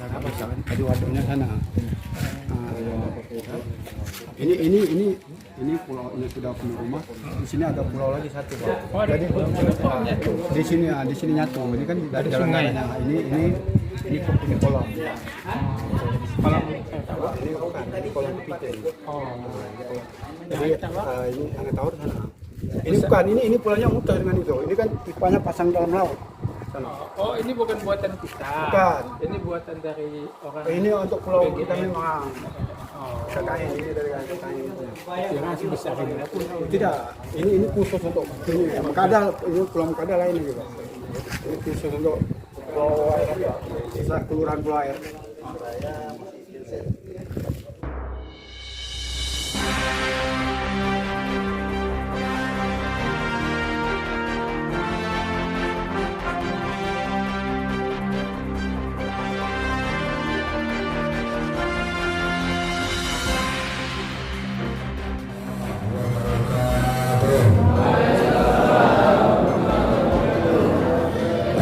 Tadi waduknya sana. Ini pulau, ini sudah punya rumah. Di sini ada pulau lagi satu, Pak. Jadi di sini nyatu. Ini kan dari sungai. Ini kolam. Kolam Ini bukan, ini kolam kepiting. Jadi ini angin tawar sana. Ini bukan, ini pulaunya muter dengan itu. Ini kan pipanya pasang dalam laut. Sana. Oh, ini bukan buatan kita. Bukan. Ini buatan dari orang. Ini untuk pulau kita memang. Oh, Kakaknya ini dari kakaknya itu. yang masih besar ini. Tidak, ini khusus untuk ini. Mekadal, ini pulau Mekadal lain juga. Ini khusus untuk pulau air, sisa kelurahan pulau air.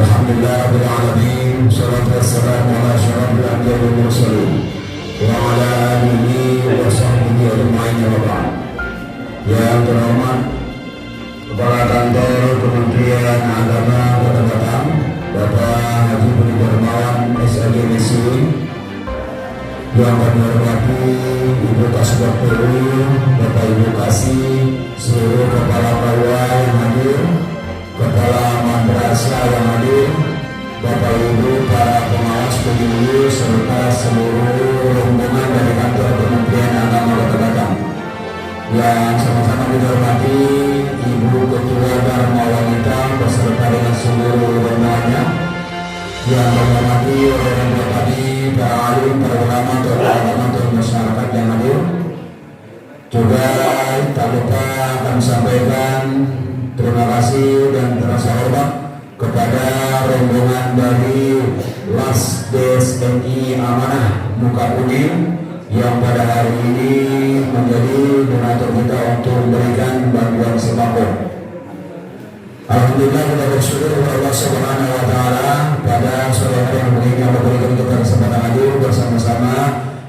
Alhamdulillahirrahmanirrahim. Salatu wassalamu ala asyrafil anbiya'i wal mursalin wa ala alihi wa sahbihi ajma'in wa ba'd. Yang terhormat Kepala Kantor Kementerian Agama Kota Batam, Bapak Haji Budi Darmawan SAG MSI, yang kami hormati Ibu Kasubag PU, Bapak Ibu Kasih, seluruh kepala KUA yang hadir, kepala madrasah yang hadir, Bapak Ibu para pengawas pemilu serta seluruh rombongan dari kantor Kementerian Agama Kota Batam, yang sama-sama dihormati Ibu Ketua Dharma Wanita beserta dengan seluruh rombongannya, yang dihormati oleh tadi para alim, para ulama, tokoh agama, tokoh masyarakat yang hadir. Juga tak lupa kami sampaikan terima kasih dan rasa hormat kepada rombongan dari Lasdes TNI Amanah Muka Unim yang pada hari ini menjadi donatur kita untuk memberikan bantuan sembako. Alhamdulillah kita bersyukur kepada Allah Subhanahu wa taala pada sore hari yang begini Allah berikan kita kesempatan hadir bersama-sama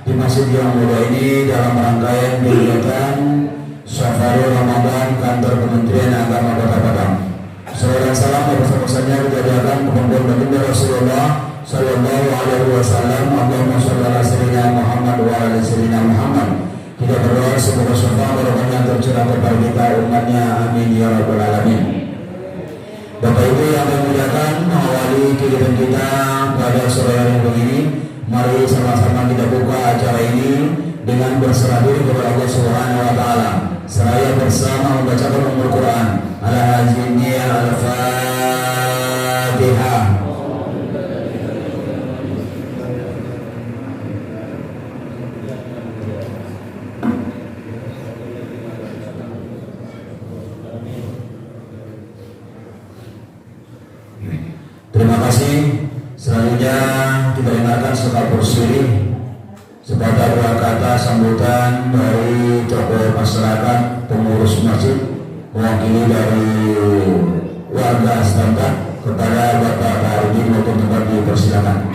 di masjid yang mulia ini dalam rangkaian kegiatan Syafarul Ramadan Kantor Kementerian Agama Kota Batam. Salawat dan salam bersama-samanya diajarkan kepada baginda Rasulullah Sallallahu Alaihi Wasallam. Allahumma sholli ala sayyidina Muhammad wa ala sayyidina Muhammad. Kita berdoa semoga syafaat barokahnya tercurah kepada kita umatnya, amin ya rabbal alamin. Bapak Ibu yang dimuliakan, mengawali kegiatan kita pada sore hari begini, mari sama-sama kita buka acara ini dengan berserah diri kepada Allah Subhanahu wa taala. Seraya bersama membacakan Ummul Quran ala hazinnya al-Fatihah. Terima kasih. Selanjutnya kita dengarkan sebuah bersiri sebagai dua kata sambutan dari tokoh masyarakat, pengurus masjid, mewakili dari warga setempat kepada Bapak Harudi untuk tempat dipersilakan.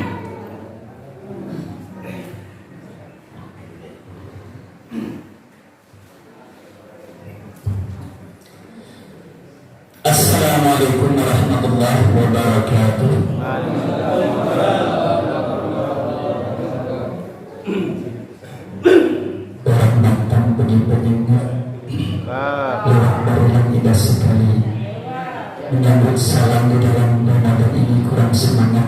Assalamualaikum warahmatullahi wabarakatuh. Orang Batam begitu-begitu, orang baru yang indah sekali menyambut salam di dalam Ramadan ini kurang semangat.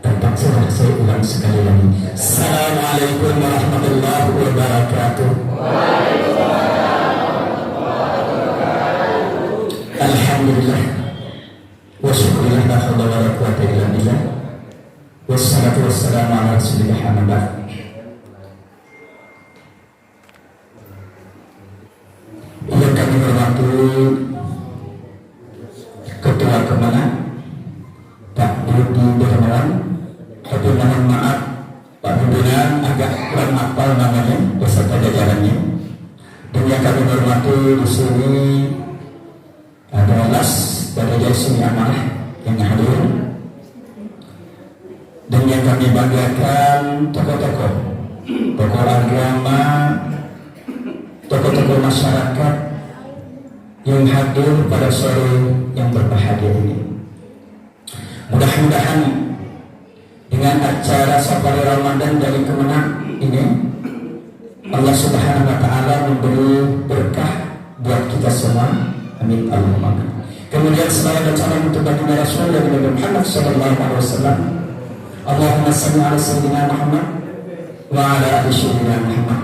Terpaksa saya ulang sekali lagi. Assalamualaikum warahmatullahi wabarakatuh. Alhamdulillah wa syukurillah la haula wa la quwwata illa billah wassalatu wassalamu ala rasulillah Muhammad. Yang kami hormati Ketua Kemenang Pak Budi Darmawan, tapi mohon maaf Pak Pimpinan agak kurang hafal namanya beserta jajarannya. Dan yang kami hormati di sini adalah dari Jaisi Amanah yang hadir, dan yang kami kami banggakan tokoh-tokoh agama, tokoh-tokoh masyarakat yang hadir pada sore yang berbahagia ini. Mudah-mudahan dengan acara Safari Ramadan dari Kemenang ini Allah Subhanahu wa taala memberi berkah buat kita semua. Amin Allahumma. Kemudian selain salam untuk baginda Rasul dari Nabi Muhammad sallallahu alaihi wasallam. Allahumma shalli ala sayyidina Muhammad wa ala ali sayyidina Muhammad.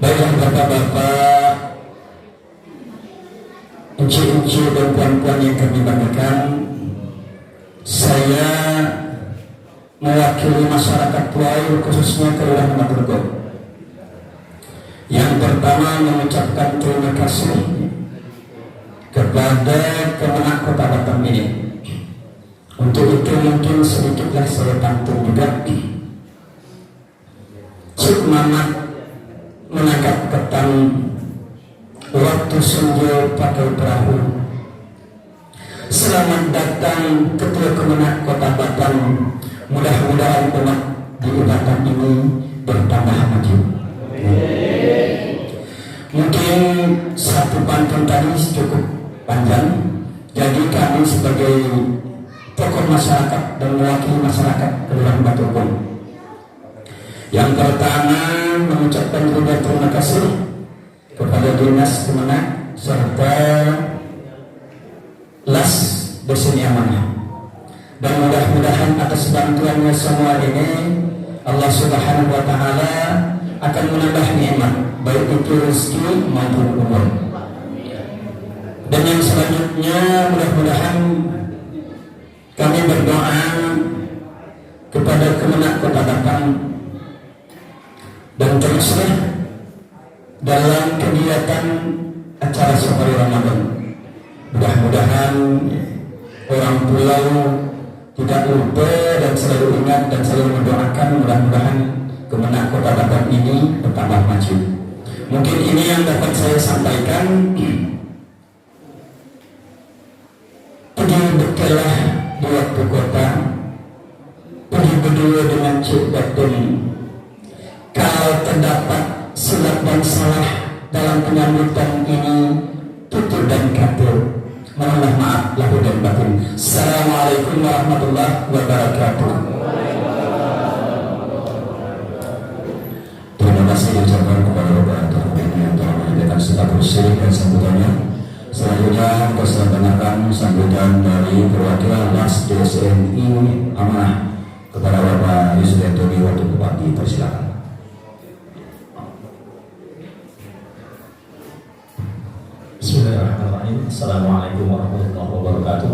Baiklah bapak-bapak, encik-encik dan puan-puan yang kami banggakan, saya mewakili masyarakat Puai khususnya Kelurahan Maturgo. Yang pertama mengucapkan terima kasih kepada Kemenang Kota Batam ini. Untuk itu mungkin sedikitlah saya pantun juga. Cik Mamat menangkap ketan waktu senja pakai perahu. Selamat datang Ketua Kemenang Kota Batam. Mudah-mudahan umat di Batam ini bertambah maju. Mungkin satu pantun tadi cukup panjang. Jadi kami sebagai tokoh masyarakat dan mewakili masyarakat Kelurahan Baturgo, yang pertama mengucapkan terima kasih kepada Dinas Kemenang serta Las Dosen Amanah, dan mudah-mudahan atas bantuannya semua ini Allah Subhanahu wa taala akan menambah nikmat baik itu rezeki maupun umur. Dan yang selanjutnya mudah-mudahan kami berdoa kepada Kemenang Kota Batam dan teruslah dalam kegiatan acara Safari Ramadan. Mudah-mudahan orang pulau tidak lupa dan selalu ingat dan selalu mendoakan mudah-mudahan Kemenang Kota Batam ini bertambah maju. Mungkin ini yang dapat saya sampaikan. Pergi berkelah di waktu kota, pergi berdua dengan Cik Batin. Kalau terdapat silap dan salah dalam penyambutan ini, tutur dan kata, mohonlah maaf lahir dan batin. Assalamualaikum warahmatullahi wabarakatuh. Terima kasih diucapkan kepada Bapak Terhubung yang telah menyediakan segala kursi dan sambutannya. Selanjutnya persilakan sambutan dari perwakilan Las DSNI Amanah kepada Bapak Yusrianto waktu Bupati. Persilakan. Bismillahirrahmanirrahim. Assalamualaikum warahmatullahi wabarakatuh.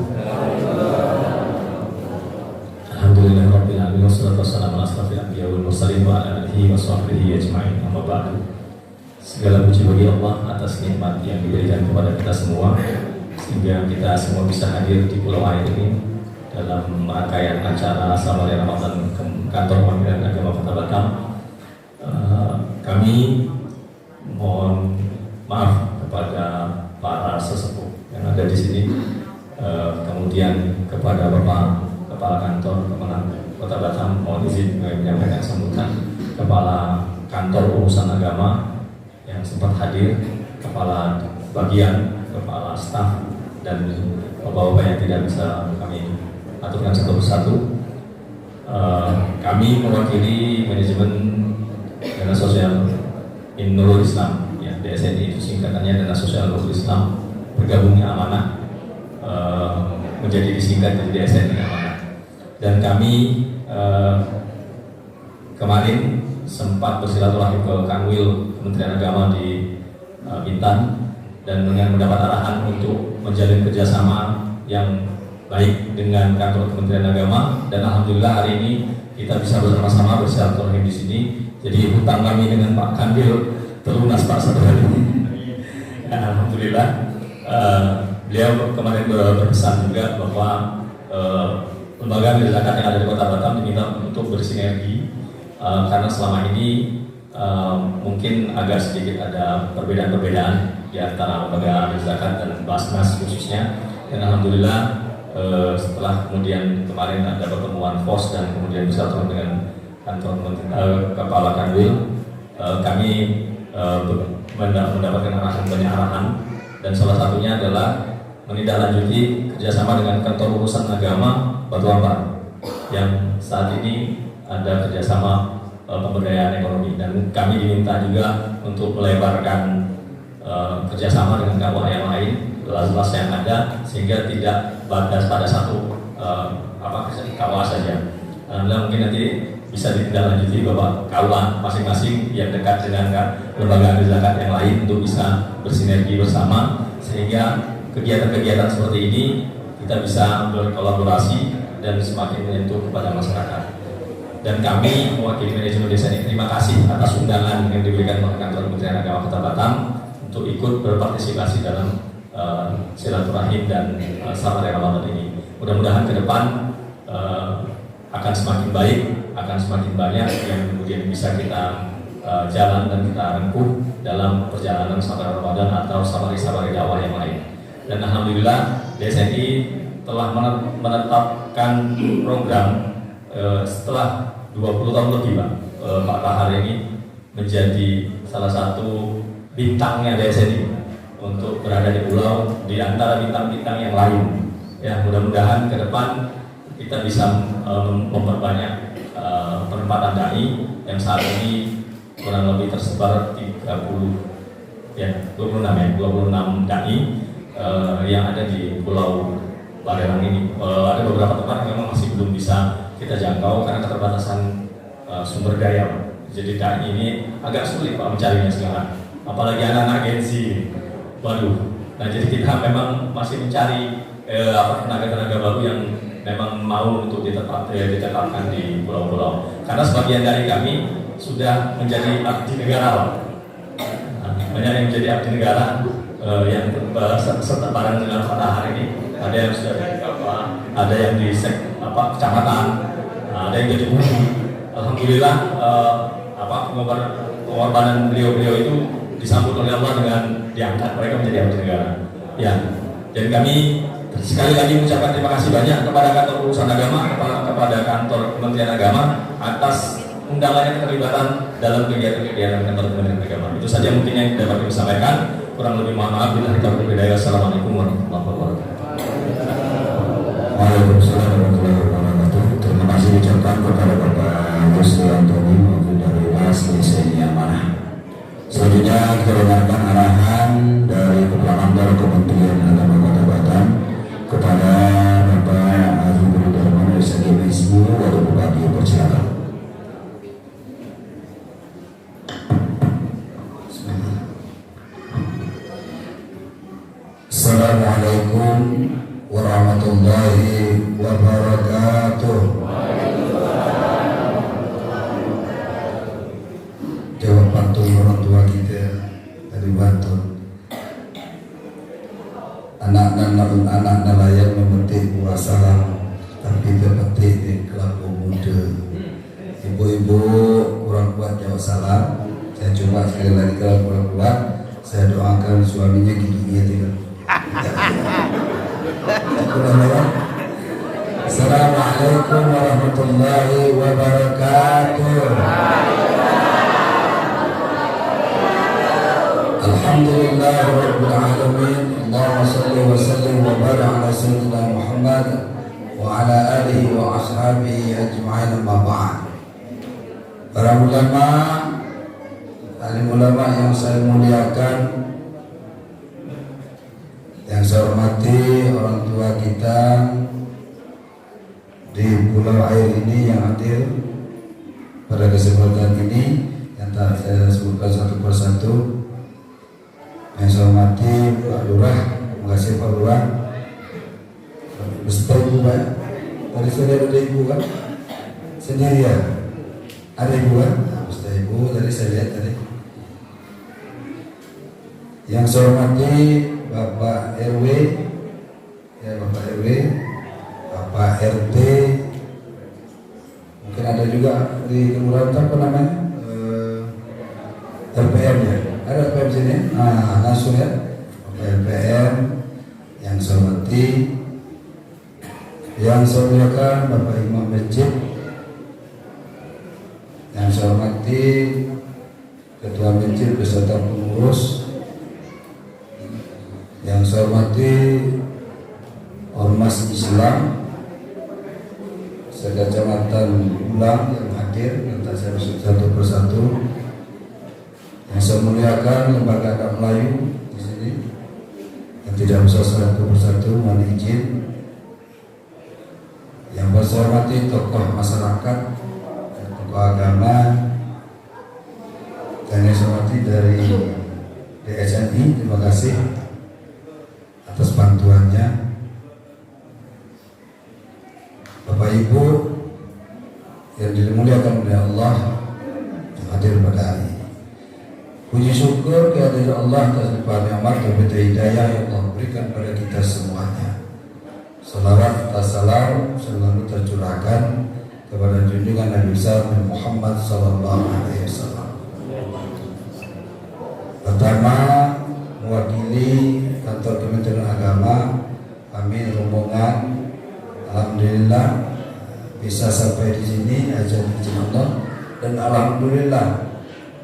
Alhamdulillahirabbil alamin wassalatu wassalamu ala asyrofil anbiya'i wal mursalin wa ala alihi washabbihi ajma'in. Amma ba'du. Segala puji bagi Allah atas nikmat yang diberikan kepada kita semua sehingga kita semua bisa hadir di Pulau Air ini dalam rangkaian acara Safari Ramadan Kantor Kementerian Agama Kota Batam. Kami mohon maaf kepada para sesepuh yang ada di sini, kemudian kepada Bapak Kepala Kantor Kemenang Kota Batam, mohon izin menyampaikan sambutan Kepala Kantor Urusan Agama yang sempat hadir, Kepala Bagian, Kepala Staf, dan Bapak-Bapak yang tidak bisa kami aturkan satu persatu. Kami mewakili manajemen Dana Sosial Nurul Islam, ya, DSNI itu singkatannya Dana Sosial Nurul Islam, bergabungnya Amanah menjadi disingkat dari DSNI Amanah. Dan kami kemarin sempat bersilaturahmi ke Kanwil Kementerian Agama di Bintan dan dengan mendapat arahan untuk menjalin kerjasama yang baik dengan kantor Kementerian Agama, dan alhamdulillah hari ini kita bisa bersama-sama bersilaturahmi di sini. Jadi hutang kami dengan Pak Kandil terlunas Pak satu hari ini. Alhamdulillah. Beliau kemarin berpesan juga bahwa lembaga amil zakat yang ada di Kota Batam diminta untuk bersinergi karena selama ini mungkin agak sedikit ada perbedaan-perbedaan di antara lembaga amil zakat dan Basnas khususnya. Dan alhamdulillah setelah kemudian kemarin ada pertemuan FOS dan kemudian bersatu dengan kantor kepala Kanwil, kami mendapatkan banyak arahan, dan salah satunya adalah menindaklanjuti kerjasama dengan kantor urusan agama Batu Ampar yang saat ini ada kerjasama pemberdayaan ekonomi, dan kami diminta juga untuk melebarkan kerjasama dengan KUA yang lain, kelas-kelas yang ada, sehingga tidak batas pada satu KUA saja. Alhamdulillah mungkin nanti bisa ditindaklanjuti bahwa KUA masing-masing yang dekat dengan lembaga zakat yang lain untuk bisa bersinergi bersama, sehingga kegiatan-kegiatan seperti ini kita bisa berkolaborasi dan semakin menyentuh kepada masyarakat. Dan kami mewakili manajemen desa ini terima kasih atas undangan yang diberikan oleh kantor Kementerian Agama Kota Batam untuk ikut berpartisipasi dalam silaturahim dan safari Ramadan ini. Mudah-mudahan ke depan akan semakin baik, akan semakin banyak yang kemudian bisa kita jalan dan kita rempuh dalam perjalanan safari Ramadan atau safari-safari dakwah yang lain. Dan alhamdulillah DSNI telah menetapkan program setelah 20 tahun lebih Pak Tahar ini menjadi salah satu bintangnya DSNI untuk berada di pulau di antara bintang-bintang yang lain. Ya, mudah-mudahan ke depan kita bisa memperbanyak penempatan dai yang saat ini kurang lebih tersebar 26 dai yang ada di Pulau Barelang ini. Ada beberapa tempat yang memang masih belum bisa kita jangkau karena keterbatasan sumber daya. Jadi dai ini agak sulit Pak mencarinya sekarang. Apalagi anak-anak agensi. Waduh. Nah, jadi kita memang masih mencari tenaga-tenaga baru yang memang mau untuk ditetapkan di pulau-pulau. Karena sebagian dari kami sudah menjadi abdi negara. Banyak yang menjadi abdi negara yang serta bareng dengan Pak Tahar ini. Ada yang sudah di ada yang di kecamatan, ada yang jadi bumi. Alhamdulillah pengorbanan beliau-beliau itu disambut oleh Allah dengan diangkat mereka menjadi abdi negara. Ya, dan kami sekali lagi mengucapkan terima kasih banyak kepada kantor urusan agama, kepada kantor Kementerian Agama atas undangannya keterlibatan dalam kegiatan-kegiatan kantor Kementerian Agama. Itu saja mungkin yang dapat kami sampaikan. Kurang lebih mohon maaf bila kita berbeda. Assalamualaikum warahmatullahi wabarakatuh. Waalaikumsalam warahmatullahi wabarakatuh. Terima kasih diucapkan kepada Bapak Gusti Antoni maupun dari Mas Liseni Amanah. Selanjutnya kita dengarkan arahan dari Kepala Kantor Kementerian Agama Kota Batam kepada Bapak Haji Budi Darmono SGMSI Wakil Bupati. Persilakan. Assalamualaikum warahmatullahi wabarakatuh. Jawab pantun orang tua kita dari Bantul. Anak nelayan memetik buah salam, tapi terpetik di kelabu muda. Ibu-ibu kurang kuat jawab salam. Saya coba sekali lagi, kalau kurang kuat saya doakan suaminya giginya tidak. Assalamualaikum warahmatullahi wabarakatuh. Alhamdulillah rabbil alamin. Allahumma shalli wa sallim wa barik ala sayyidina Muhammad wa ala alihi wa ashabihi ajma'in, amma ba'd. Para ulama, alim ulama yang saya muliakan, yang saya hormati orang tua kita di pulau air ini yang hadir pada kesempatan ini, yang tak saya sebutkan satu persatu. Yang saya hormati Pak Lurah, terima kasih Pak Lurah. Beserta Ibu Pak, tadi sudah ada Ibu kan? Sendiri ya? Ada Ibu kan? Beserta Ibu, tadi saya lihat tadi. Yang saya hormati Bapak RW, ya Bapak RW, Bapak RT, mungkin ada juga di kelurahan apa namanya, LPM ya, ada LPM sini, nah langsung ya, Bapak LPM, yang saya hormati Yang saya muliakan Bapak Imam Masjid, yang saya hormati Ketua Masjid beserta pengurus, yang saya hormati Ormas Islam sekecamatan Ulang yang hadir, yang tak saya sebut satu persatu. Yang saya muliakan Lembaga Agama Melayu di sini, yang tidak bisa satu persatu, mohon izin. Yang saya hormati tokoh masyarakat, tokoh agama, dan yang saya hormati dari DSNI, terima kasih atas bantuannya. Bapak Ibu yang dimuliakan oleh Allah yang hadir pada hari ini, puji syukur kehadiran Allah atas limpahan nikmat dan hidayah yang Allah berikan pada kita semuanya. Salawat atas salam selalu tercurahkan kepada junjungan Nabi besar Muhammad sallallahu alaihi wasallam. Pertama, mewakili kantor Kementerian Agama, kami rombongan alhamdulillah bisa sampai di sini aja izin Allah, dan alhamdulillah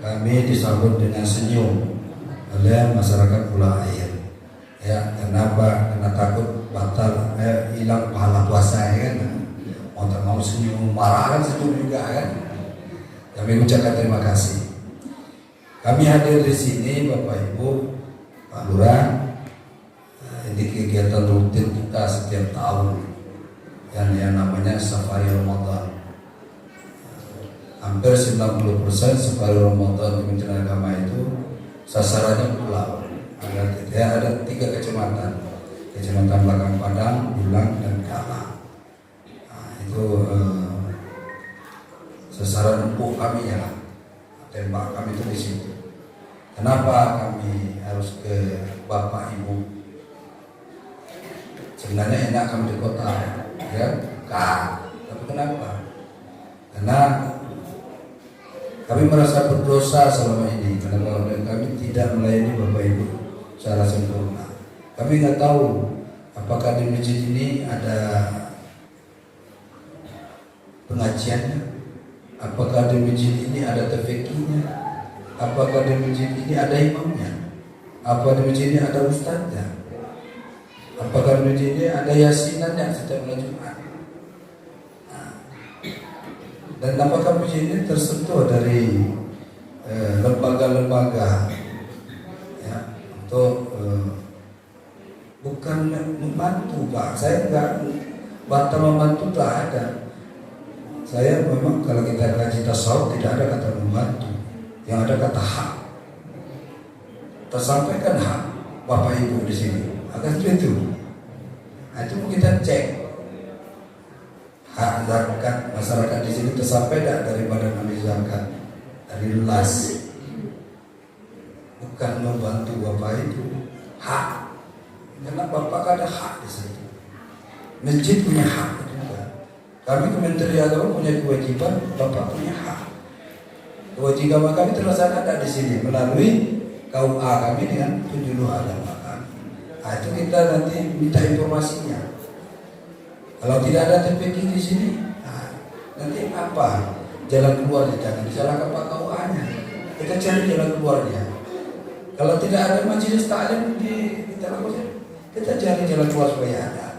kami disambut dengan senyum oleh masyarakat Pulau Air. Ya, kenapa? Karena takut batal hilang pahala puasa, ya kan? Mau tak mau senyum, marah kan senyum juga kan? Kami ucapkan terima kasih. Kami hadir di sini Bapak Ibu, Pak Lurah, ini kegiatan rutin kita setiap tahun yang namanya Safari Ramadan. Hampir 90% Safari Ramadan Kementerian Agama itu sasarannya pulau. Ada 3 kecamatan, Kecamatan Belakang Padang, Bulang, dan Kala. Nah, itu sasaran empuk kami ya, tembak kami itu di situ. Kenapa kami harus ke Bapak Ibu? Sebenarnya enak kami di kota, ya kan? Tapi kenapa? Karena kami merasa berdosa selama ini karena kami tidak melayani Bapak Ibu secara sempurna. Kami nggak tahu apakah di masjid ini ada pengajiannya, apakah di masjid ini ada tafekirnya, apakah di masjid ini ada imamnya, apa di masjid ini ada ustadznya, apakah di masjid ini ada yasinannya setiap malam Jumat. Dan apakah masjid ini tersentuh dari lembaga-lembaga ya, untuk bukan membantu Pak. Saya enggak batal membantu, tak ada. Saya memang kalau kita kaji tasawuf tidak ada kata membantu, yang ada kata hak. Tersampaikan hak Bapak Ibu di sini. Akan itu. Nah, itu kita cek hak zakat masyarakat di sini tersampai tidak dari badan amil zakat, dari las. Bukan membantu Bapak itu, hak. Karena Bapak ada hak di situ. Masjid punya hak juga. Kami Kementerian Agama punya kewajiban, Bapak punya hak. Kewajiban kami terlaksana di sini melalui KUA kami dengan penjuluh agama kami. Nah, itu kita nanti minta informasinya. Kalau tidak ada TPK di sini, nah, nanti apa jalan keluarnya? Jangan disalahkan Pak KUA-nya. Kita cari jalan keluarnya. Kalau tidak ada majelis taklim di kita cari jalan keluar supaya ada.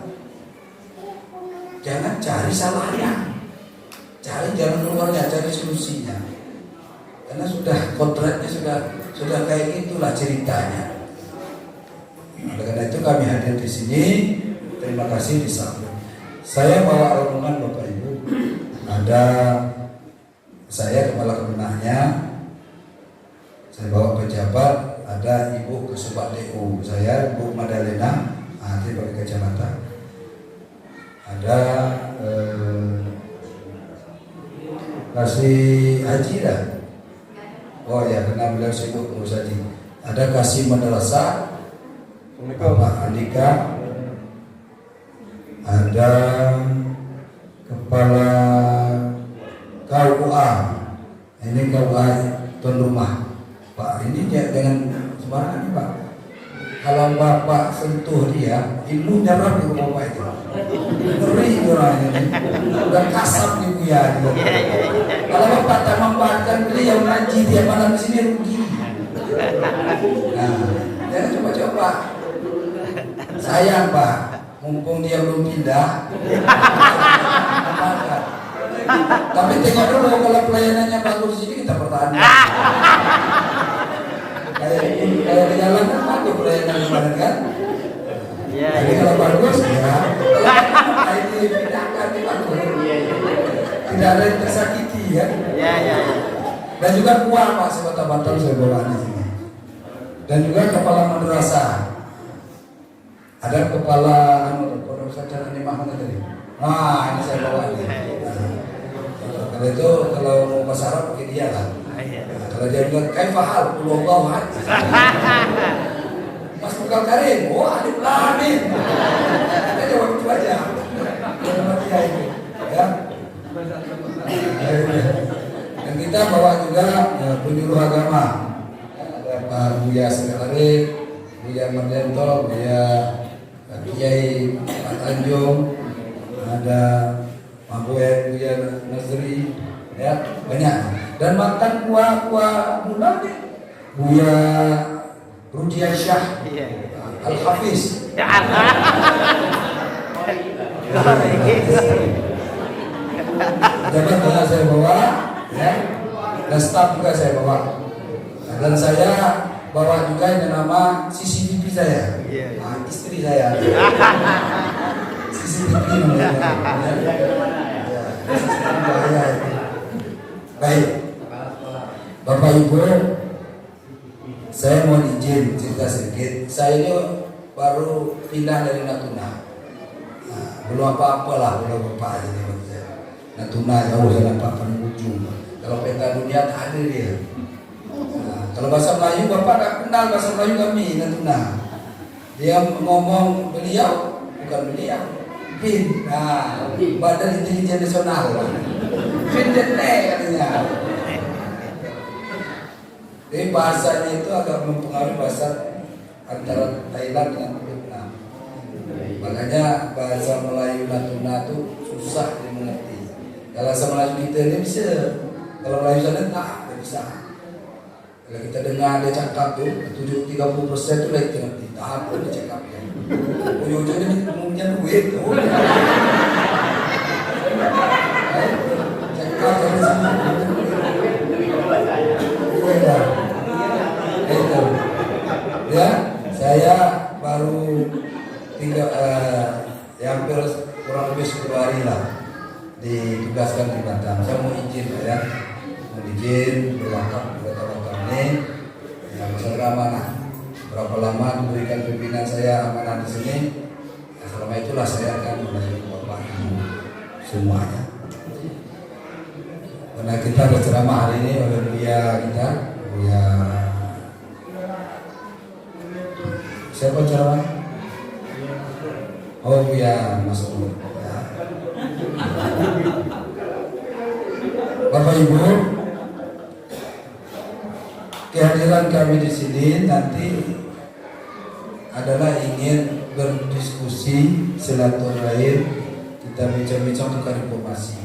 Jangan cari salahnya, cari jalan keluarnya, cari solusinya. Karena sudah kontraknya sudah kayak gitulah ceritanya. Oleh karena itu kami hadir di sini. Terima kasih disambut. Saya bawa rombongan Bapak Ibu. Ada saya kepala kemenahnya, saya bawa pejabat, ada Ibu Kasubag DU, saya Bu Madalena, nanti bagi kecamatan. Ada Kasih Haji dah. Oh ya, karena beliau sibuk ngurus haji. Ada Kasih Madrasah, Bapak Andika. Ada kepala KUA, ini KUA tuan rumah Pak, ini jangan sembarangan Pak. kalau bapak sentuh dia, ilmu nyerap di rumah bapak itu. Ngeri orangnya, udah kasar di buya. Kalau bapak tak membahagiakan beliau ngaji dia malam di sini rugi. Nah, jangan coba-coba. Sayang Pak, mumpung dia belum pindah. Tapi tengok dulu kalau pelayanannya bagus di sini kita pertahankan. Kayak di jalan kan bagus pelayanan kemarin kan. Jadi kalau bagus ya, kalau ini pindahkan di bagus. Tidak ada yang tersakiti ya. Dan juga kuah Pak sebotol-botol saya bawa di sini. Dan juga kepala madrasah. Ada kepala pondok pesantren ini mana tadi? Nah, ini saya bawa ini. Kalau itu kalau mau bahasa Arab pakai dia lah. Kalau dia bilang kaifahal, wallahu a'lam. Mas Bukal Karim, alif lam mim. Kita jawab itu aja. Jangan dia itu, ya. Dan kita bawa juga penyuluh agama. Ada Pak Buya Sekarari, Buya Mardento, Buya Kiai Pak Tanjung, ada Pak Buya Nazri, ya banyak. Dan makan kuah muda nih, Buya Rudian Syah Al-Hafiz. Jabat saya bawa, ya. Dan staf juga saya bawa. Dan saya bawa juga yang nama CCTV saya, istri saya. CCTV namanya. Baik, Bapak Ibu, saya mau izin cerita sedikit. Saya ini baru pindah dari Natuna. Belum apa-apa lah, belum apa aja nih. Natuna jauh saya nampak ujung. Kalau peta dunia tak ada dia. Kalau bahasa Melayu Bapak tak kenal bahasa Melayu kami Natuna. Dia ngomong beliau, bukan beliau, BIN. Badan Intelijen Nasional. BIN katanya. Jadi bahasanya itu agak mempengaruhi bahasa antara Thailand dengan Vietnam. Makanya bahasa Melayu Natuna itu susah dimengerti. Kalau bahasa Melayu kita ini bisa, kalau Melayu sana tak bisa. Kalau kita dengar dia cakap tuh 30% itu lagi kita ngerti. Tak apa dia cakap ya. Ujung-ujungnya ini punya duit tuh. Cakap dari sini. Ya, saya baru hampir kurang lebih 10 hari lah ditugaskan di Batam. Saya mau izin ya, mau izin berwakaf di Batam ini. Ya, masalah amanah. Berapa lama diberikan pimpinan saya amanah di sini? Ya, selama itulah saya akan melayani Bapak Ibu semuanya. Karena kita berceramah hari ini oleh Buya kita, Buya siapa ceramah? Oh Buya Mas Umur. Ya. Bapak Ibu, kehadiran kami di sini nanti adalah ingin berdiskusi silaturahim, kita bincang-bincang tukar informasi.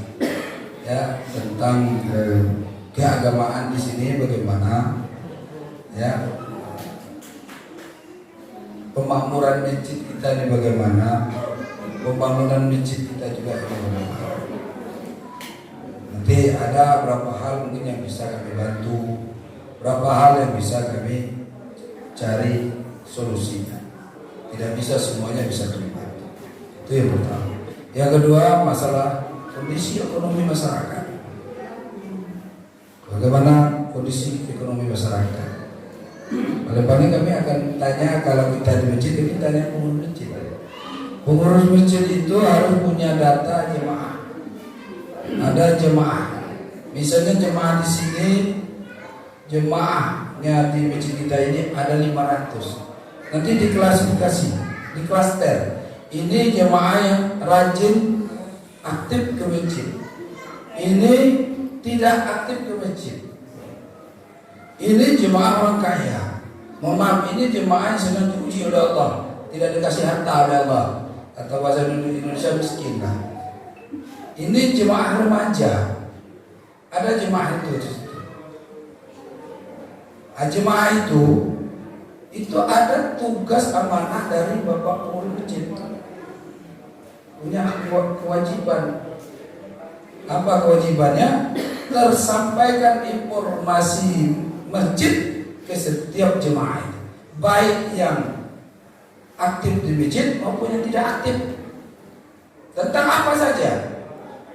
Ya, tentang keagamaan di sini bagaimana, ya, pemakmuran masjid kita ini bagaimana, pembangunan masjid kita juga bagaimana. Nanti ada berapa hal mungkin yang bisa kami bantu, berapa hal yang bisa kami cari solusinya. Tidak bisa semuanya bisa kami bantu. Itu yang pertama. Yang kedua, masalah kondisi ekonomi masyarakat. Bagaimana kondisi ekonomi masyarakat? Paling kami akan tanya, kalau kita di masjid, kita tanya pengurus masjid. Pengurus masjid itu harus punya data jemaah. Ada jemaah. Misalnya jemaah di sini, jemaahnya di masjid kita ini ada 500. Nanti diklasifikasi, di klaster. Ini jemaah yang rajin aktif ke masjid, ini tidak aktif ke masjid, ini jemaah orang kaya, Mohon maaf, ini jemaah yang sedang diuji oleh Allah, tidak dikasih harta oleh Allah. Kata bahasa Indonesia miskin lah. Ini jemaah remaja. Ada jemaah itu. Jemaah itu ada tugas amanah dari Bapak Pengurus Masjid. Punya kewajiban. Apa kewajibannya? Tersampaikan informasi masjid ke setiap jemaah, baik yang aktif di masjid maupun yang tidak aktif. Tentang apa saja?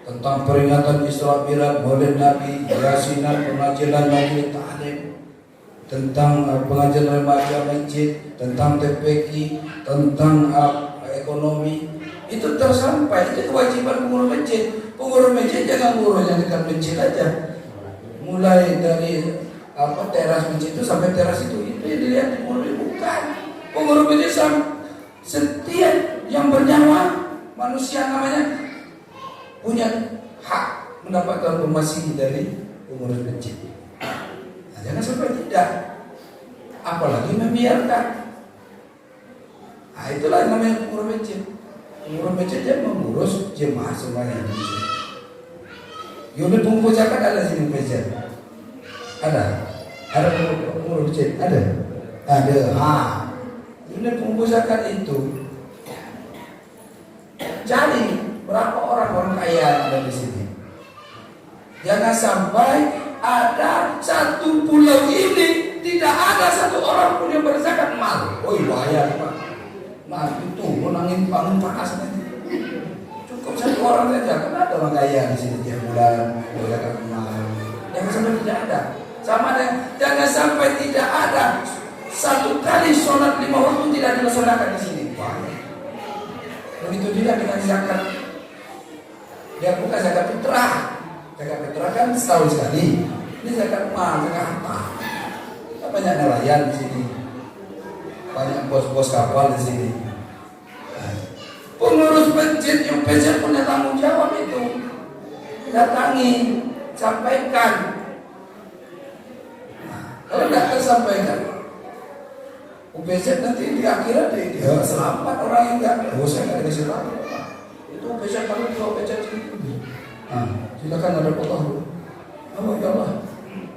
Tentang peringatan Isra Mi'raj, Maulid Nabi, Yasinan, pengajian majelis ta'lim, tentang pengajian remaja masjid, tentang TPQ, tentang ekonomi. Itu tersampai, itu kewajiban pengurus masjid. Pengurus masjid jangan ngurus yang dekat masjid aja. Mulai dari teras masjid itu sampai teras itu yang dilihat pengurus, bukan. Pengurus masjid setiap yang bernyawa manusia namanya punya hak mendapatkan informasi dari pengurus masjid. Nah, jangan sampai tidak, apalagi membiarkan. Nah, itulah yang namanya pengurus masjid. Pengurus masjid dia mengurus jemaah semuanya. Unit pengumpul zakat ada sini masjid. Ada pengurus masjid, ada. Unit pengumpul zakat itu cari berapa orang kaya yang ada di sini. Jangan sampai ada satu pulau ini tidak ada satu orang pun yang berzakat mal. Oh bahaya Pak. Nah itu menangin bangun panas nanti. Cukup satu orang saja, kan ada orang kaya di sini tiap bulan berzakat mal. Jangan sampai tidak ada. Sama dengan jangan sampai tidak ada satu kali sholat 5 waktu tidak dilaksanakan di sini. Bahaya. Begitu juga dengan zakat. Dia bukan zakat fitrah. Zakat fitrah kan setahun sekali. Ini zakat mal, zakat apa? Kita banyak nelayan di sini, banyak bos-bos kapal di sini. Pengurus masjid yang UPZ punya tanggung jawab itu. Datangi, sampaikan. Kalau tidak tersampaikan, UPZ nanti di akhirat dia selamat orang yang tidak. Saya nggak dikasih tahu. Itu UPZ kalau di UPZ itu. Silakan ada foto dulu. Oh ya Allah.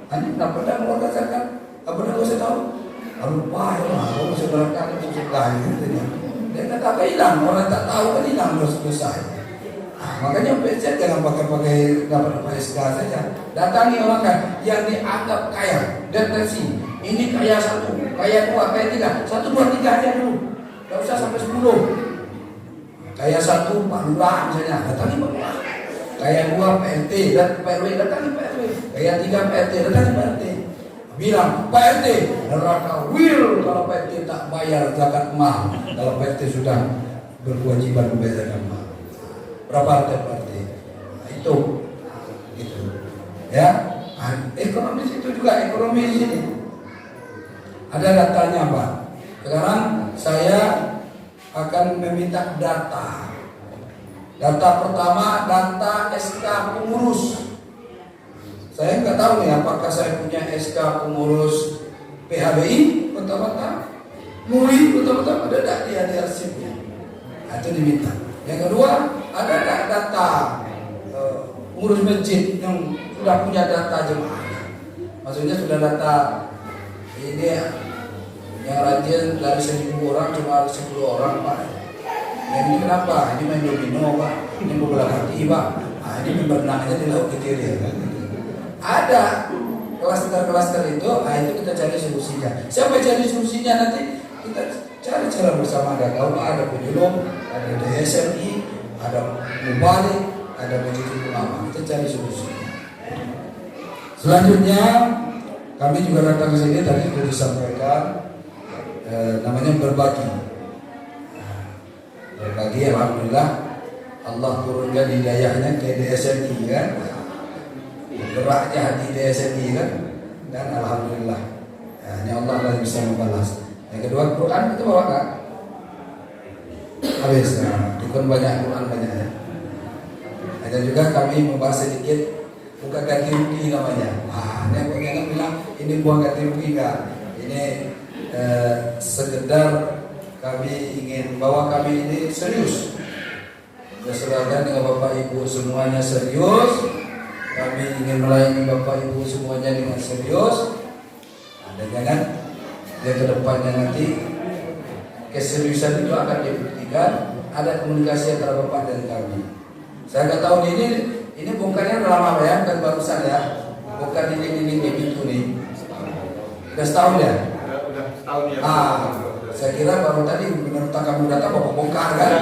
Ini kenapa dah keluarga zakat? Apa dah saya tahu? Lupa ya lah. Kalau saya berangkat itu lain gitu. Dia kata hilang. Orang tak tahu kan hilang terus selesai. Makanya UPZ jangan pakai dapat SK saja. Datangi orang kan yang dianggap kaya. Deteksi. Ini kaya 1, kaya 2, kaya 3. 1, 2, 3 aja dulu. Tidak usah sampai 10. Kaya 1 Pak Lurah misalnya. Datangi Pak Lurah. Kaya 2 PRT dan PRW, datangi PRW. Kaya 3 PRT, datangi PRT. Bilang PRT neraka will kalau PRT tak bayar zakat mal. Kalau PRT sudah berkewajiban membayar zakat mal. Berapa harta PRT? Nah, itu gitu. Ya. Ekonomi itu juga ekonomi di sini. Ada datanya Pak. Sekarang saya akan meminta data. Data pertama, data SK pengurus. Saya nggak tahu nih apakah saya punya SK pengurus PHBI Kota Batam, MUI Kota Batam, ada tak di arsipnya? Itu diminta. Yang kedua, ada tak data pengurus masjid yang sudah punya data jemaahnya? Maksudnya sudah data ini yang rajin dari 1.000 orang cuma 10 orang Pak. Yang ini kenapa? Ini main domino Pak, ini bola kaki Pak. Nah, ini berenangnya di laut kecil ya kan? Ada klaster-klaster itu, itu kita cari solusinya. Siapa cari solusinya nanti kita cari cara bersama. Ada penyuluh, ada DSMI, ada mubalik, ada begitu ulama. Kita cari solusinya. Selanjutnya kami juga datang ke sini tadi sudah disampaikan namanya berbagi. Berbagi, alhamdulillah Allah turunkan hidayahnya ke DSMI kan. Geraknya hati DSMI kan. Dan alhamdulillah hanya Allah yang bisa membalas. Yang kedua Quran itu bawa kan? Habis. Ikut banyak Quran banyak ya. Ada juga kami membahas sedikit bukan ganti rugi namanya. Ini aku jangan bilang ini buang ganti rugi kan. Ini sekedar kami ingin bahwa kami ini serius. Berserahkan dengan Bapak Ibu semuanya serius. Kami ingin melayani Bapak Ibu semuanya dengan serius. Dan jangan dia ke depannya nanti keseriusan itu akan dibuktikan ada komunikasi antara Bapak dan kami. Saya nggak tahu ini bukannya dalam apa ya, kan barusan ya, bukan dinding-dinding di pintu nih. Udah setahun ya? Udah setahun ya. Saya kira baru tadi benar kamu datang bapak bongkar kan?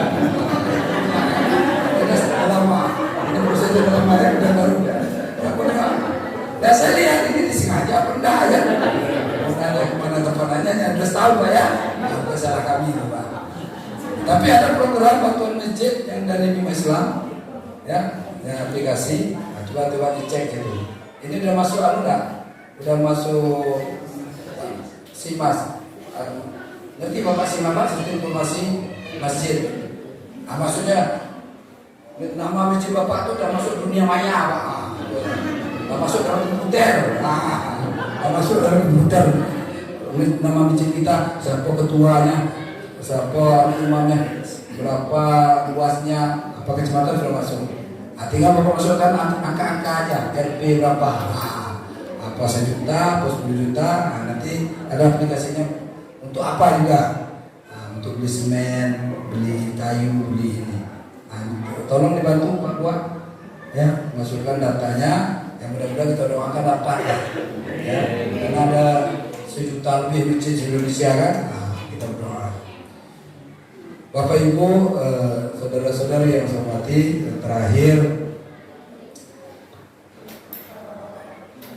Ini sudah lama. Ini proses sudah lama ya, udah baru. Ya saya lihat ini disengaja apa enggak ya? Ada kemana tepanannya? Udah setahun Pak ya? Itu salah kami Pak. Tapi ada program bantuan masjid yang dari Bima Islam, ya, yang aplikasi. Coba dicek gitu. Ini udah masuk enggak? Udah masuk SIMAS. Nanti Bapak SIMAS sistem informasi masjid. Maksudnya nama masjid Bapak itu udah masuk dunia maya Pak. Udah masuk dalam komputer. Udah masuk dalam komputer. Nama masjid kita, siapa ketuanya, siapa imamnya, berapa luasnya, apa kecamatan sudah masuk. Tinggal Bapak masukkan angka-angka aja, RP berapa. Apa 1 juta, apa 10 juta, nanti ada aplikasinya untuk apa juga, untuk beli semen, beli kayu, beli ini. Tolong dibantu Pak Buat, ya, masukkan datanya, yang mudah-mudahan kita doakan dapat ya, karena ada 1 juta lebih masjid Indonesia kan, kita berdoa. Bapak Ibu, saudara-saudari yang saya hormati, terakhir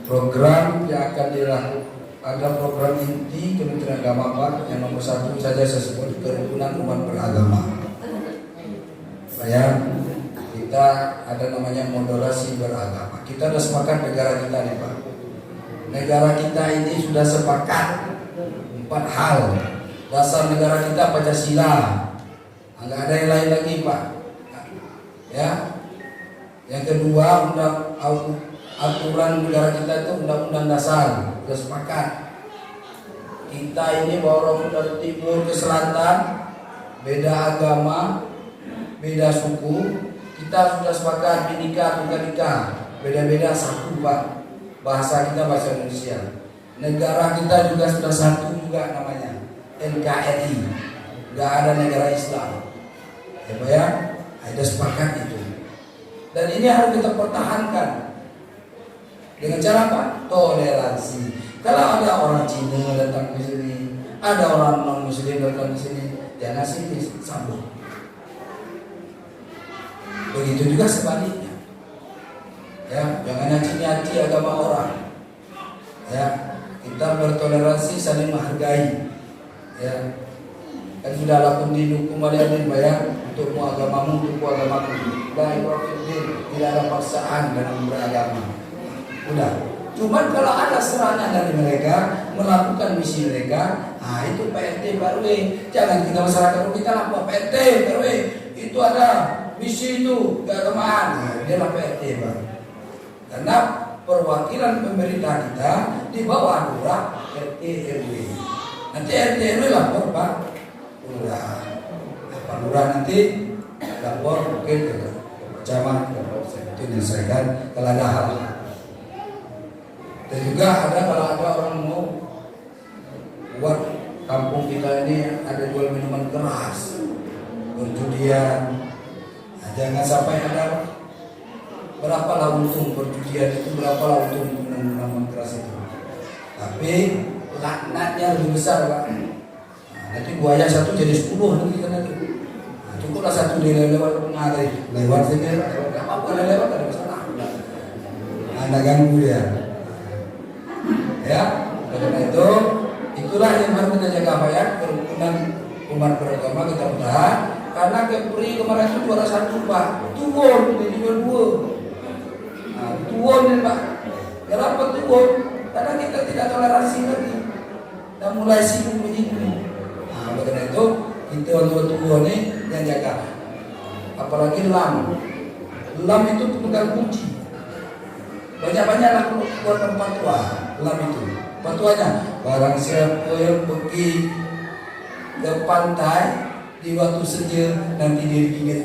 program yang akan dilakukan, ada program inti Kementerian Agama Pak, yang nomor 1 saja saya sebut, kerukunan umat beragama. Kita ada namanya moderasi beragama. Kita sudah sepakat negara kita nih Pak. Negara kita ini sudah sepakat 4 hal. Dasar negara kita Pancasila. Enggak ada yang lain lagi Pak. Ya. Yang kedua, aturan negara kita itu undang-undang dasar. Sudah sepakat. Kita ini walaupun dari timur ke selatan, beda agama, beda suku, kita sudah sepakat binika tunggal ika, beda-beda satu Pak. Bahasa kita bahasa Indonesia. Negara kita juga sudah satu juga namanya NKRI. Enggak ada negara Islam. Ya Pak ya, ada sepakat itu. Dan ini harus kita pertahankan. Dengan cara apa? Toleransi. Kalau ada orang Cina datang ke sini, ada orang non Muslim datang ke sini, jangan sini sambung. Begitu juga sebaliknya. Ya, jangan nyaci-nyaci agama orang. Ya, kita bertoleransi, saling menghargai. Ya, kan sudah lakum dinukum waliyamin bayar, untukmu agamamu, untukku agamaku. Tidak ada paksaan dalam beragama. Udah. Cuman kalau ada serangan dari mereka melakukan misi mereka, itu PRT RW. Jangan kita masyarakat kita lapor PRT RW. Itu ada misi itu keagamaan. Dia lah PRT Pak. Karena perwakilan pemerintah kita di bawah lurah RT RW. Nanti RT RW lapor Pak lurah. Pak lurah nanti lapor mungkin ke camat, itu diselesaikan kalau ada hal. Dan juga ada kalau ada orang mau buat kampung kita ini ada jual minuman keras, perjudian. Jangan sampai ada berapa lah untung perjudian itu, berapa lah untung minuman keras itu. Tapi laknatnya lebih besar Pak. Nanti buaya 1 jadi 10 nanti kan itu. Cukuplah 1 dia lewat pengaruh, lewat sini, nggak apa-apa lewat ada masalah. Anda ganggu ya. Ya, karena itu itulah yang harus kita jaga Pak ya, kerukunan umat beragama kita bertahan. Karena Kepri kemarin itu juara 1 Pak, turun jadi juara 2. Turun nih Pak. Kenapa turun? Karena kita tidak toleransi lagi. Dan mulai sibuk begini. Oleh karena itu kita untuk turun nih yang jaga. Apalagi lam itu pemegang kunci. Banyak-banyaklah keluarkan fatwa lam itu. Fatwanya, barang siapa yang pergi ke pantai di waktu senja nanti dia digigit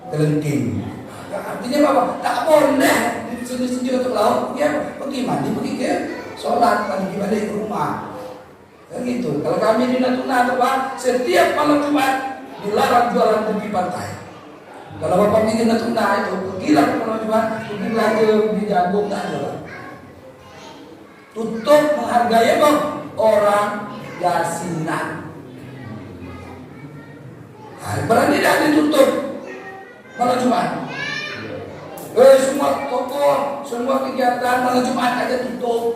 kelengking. Artinya apa? Tak boleh di senja untuk laut. Ya, pergi mandi, pergi ke sholat, pergi balik ke rumah. Kan gitu. Kalau kami di Natuna, Pak, setiap malam Jumat dilarang jualan tepi pantai. Kalau bapak ingin Natuna itu, pergilah ke malam Jumat, pergilah ke Bijabung, tak ada. Tutup menghargai orang yasinan. Berarti tidak ditutup malam Jumat. Semua toko, semua kegiatan malam Jumat aja tutup.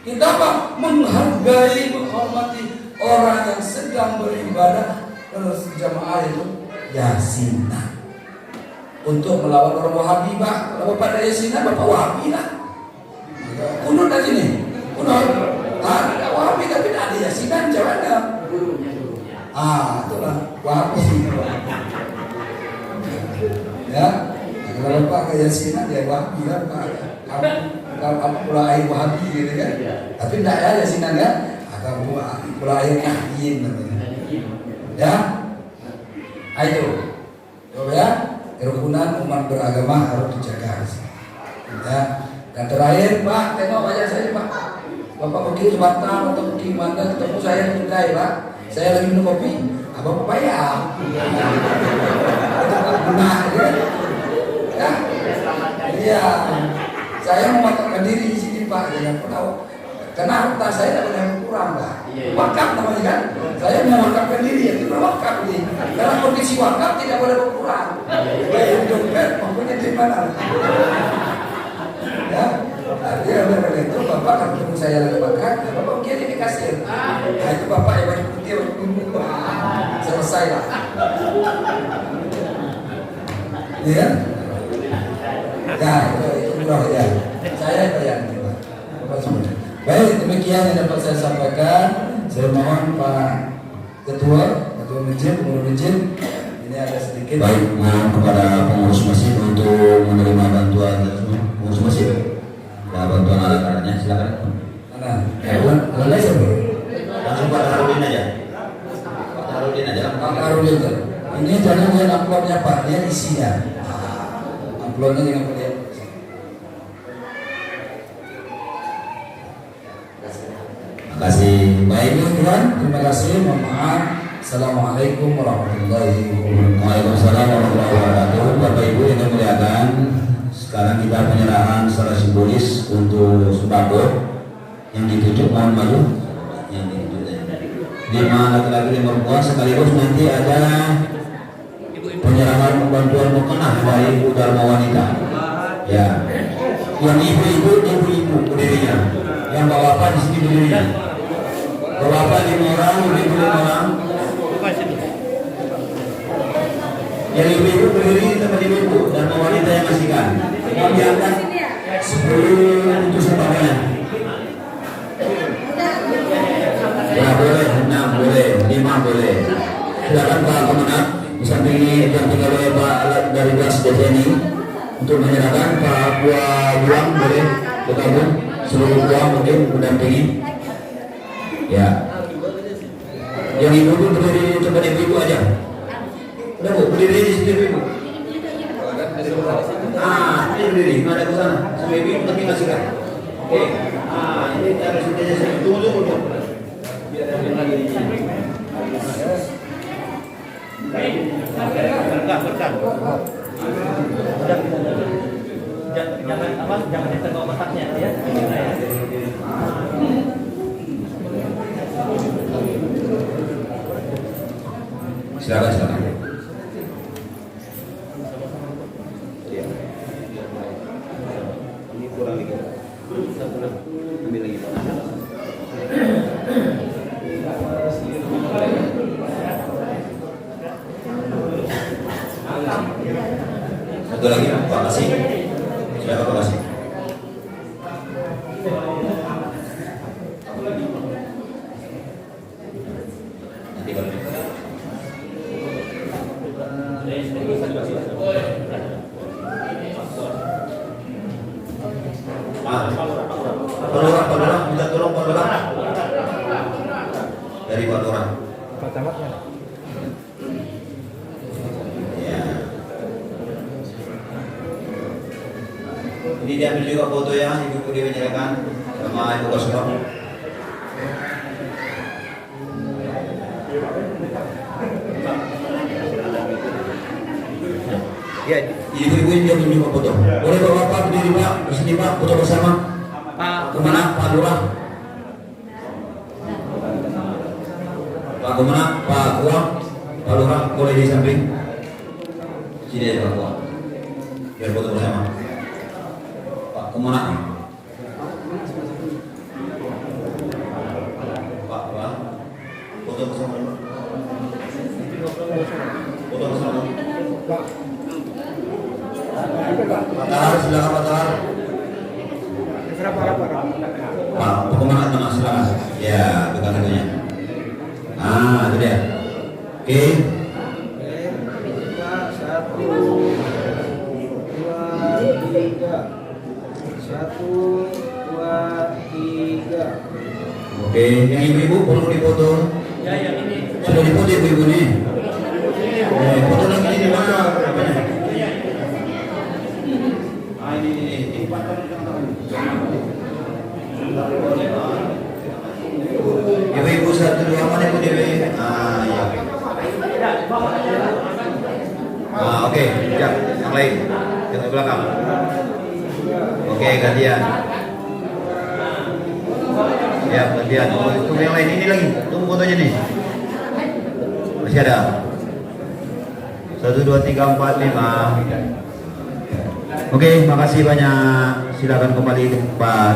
Kita apa? Menghargai, menghormati orang yang sedang beribadah terus jamaah itu yasinan. Untuk melawan orang Wahabi, Pak. Kalau Bapak ada yasinan, Bapak Wahabi lah. Kunut aja nih, kunut. Ada Wahabi tapi tidak ada yasinan, jawabannya. Itulah Wahabi. Ya, kalau Bapak ke yasinan ya Wahabi lah, Pak. Kamu pula air Wahabi gitu kan. Tapi tidak ya yasinan kan. Kamu pula air Nahdiyin namanya. Ya, ayo. Coba ya, kerukunan umat beragama harus dijaga. Ya. Dan terakhir, Pak, tengok wajah saya, Pak. Bapak pergi ke Batam atau pergi mana ketemu saya di kedai, Pak. Saya lagi minum kopi, Bapak payah. Benar, ya? Iya. Saya mematokkan diri di sini, Pak. Jangan tahu. Karena harta saya tidak boleh kurang, Pak. Wakaf namanya kan. Saya mewakafkan diri, itu berwakaf nih. Dalam kondisi wakaf tidak boleh berkurang. Baik dompet maupun di mana. Ya, artinya oleh itu Bapak kalau ketemu saya lagi makan, Bapak kirim di kasir. Nah itu Bapak yang baju putih, baju kuning, selesai lah. Ya, nah itu murah ya. Saya bayar Pak. Bapak semua. Baik, demikian yang dapat saya sampaikan. Saya mohon Pak Ketua Masjid, Pengurus Masjid, ini ada sedikit. Baik, mohon kepada pengurus masjid untuk menerima bantuan pengurus masjid. Ya, bantuan alat-alatnya silakan. Mana? Boleh sebut. Langsung Pak Harudin aja. Pak Harudin aja. Pak Harudin. Ini jangan lihat amplopnya Pak, dia isinya. Amplopnya jangan lihat. Terima kasih. Baik teman-teman, terima kasih. Mohon maaf. Assalamualaikum warahmatullahi wabarakatuh. Waalaikumsalam warahmatullahi wabarakatuh. Bapak Ibu yang dimuliakan, sekarang kita penyerahan secara simbolis untuk sembako yang ditunjuk, mohon maju. Yang ditunjuk 5 laki-laki 5 perempuan, sekaligus nanti ada penyerahan bantuan mukena dari Ibu Dharma Wanita. Ya, yang ibu-ibu berdirinya, yang bapak di sini berdirinya. Bapak 5 orang, ibu 5 orang. Yang ibu-ibu berdiri di tempat ibu dan wanita yang ngasihkan. Mau diangkat 10 untuk sembahnya. Ya boleh, 6 boleh, 5 boleh. Silakan Pak Komandan, di samping ini yang tinggal oleh Pak dari Bas ini untuk menyerahkan Pak Buang boleh bergabung, seluruh Buang mungkin mendampingi. Ya. Yang ibu berdiri di tempat ibu aja. Udah Bu, berdiri di situ ibu. Ini berdiri, ada ke sana. Sama ibu tapi ngasihkan. Oke. Ini cara sudahnya saya tunggu. Biar ada yang lagi. Jangan ditengok otaknya ya. Silakan. Ini kurang dikit. Ambil lagi Pak. Satu lagi Pak Kasih. Silakan Pak Kasih. Nanti baru. Pak Lurah, minta tolong Pak Lurah. Dari Pak Lurah. Pak Camatnya. Ya. Ini diambil juga foto ya, Ibu Dewi menyerahkan sama Ibu Kosro. Ya, ibu-ibu ini diambil juga foto. Boleh Bapak berdiri Pak, di sini Pak, foto bersama. Kemana Pak Lurah? Pak kemana? Pak Kuang? Pak Lurah boleh di samping. Sini aja Pak Kuang. Biar foto bersama. Pak kemana? Pak Kuang. Foto bersama. Foto bersama. Pak Tahar, silakan Pak Tahar. Pak, kemana teman silakan. Ya, bukan itunya. Ah, itu dia. Oke. Satu, dua, tiga. Oke, yang ibu-ibu perlu dipoto. Ya, yang ini. Sudah dipoto ibu-ibu nih. Foto lagi di mana? Ah, ini. Ibu-ibu satu dua mana Ibu Dewi? Ah, iya. Ah, oke, ya, yang lain. Yang belakang. Oke, gantian. Ya, gantian. Oh, tunggu yang lain ini lagi. Tunggu fotonya nih. Masih ada. 1, 2, 3, 4, 5. Oke, makasih banyak. Silakan kembali ke tempat.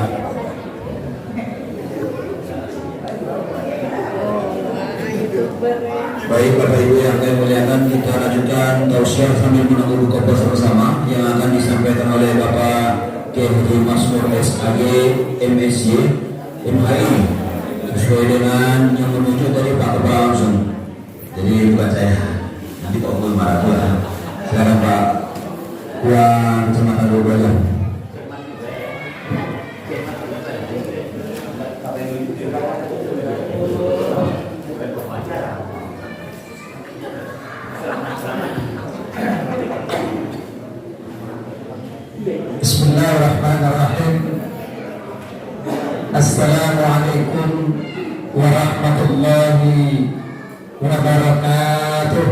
Baik Bapak Ibu yang kami muliakan, kita lanjutkan tausiah sambil menunggu buka puasa bersama yang akan disampaikan oleh Bapak Kiai Haji Masmur SAG MSY MHI sesuai dengan yang menunjuk dari Pak Kepala langsung. Jadi bukan saya, nanti Pak Umul marah pula. Silakan Pak Kuang Kecamatan Bogor. Bismillahirrahmanirrahim. Assalamualaikum warahmatullahi wabarakatuh.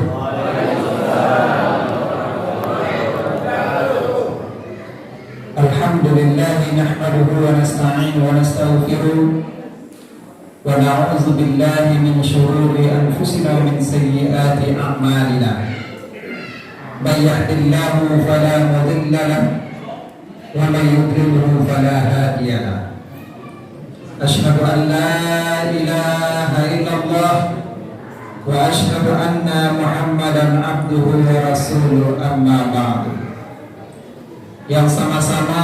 Alhamdulillah nahmaduhu wa nasta'inu wa nastaghfiruh wa na'udzu billahi min shururi anfusina wa min sayyiati a'malina. May yahdihillahu fala mudilla lahu wa may yudlilhu fala hadiya lahu. Asyhadu an la ilaha illallah wa asyhadu anna Muhammadan abduhu wa rasuluh, amma ba'du. Yang sama-sama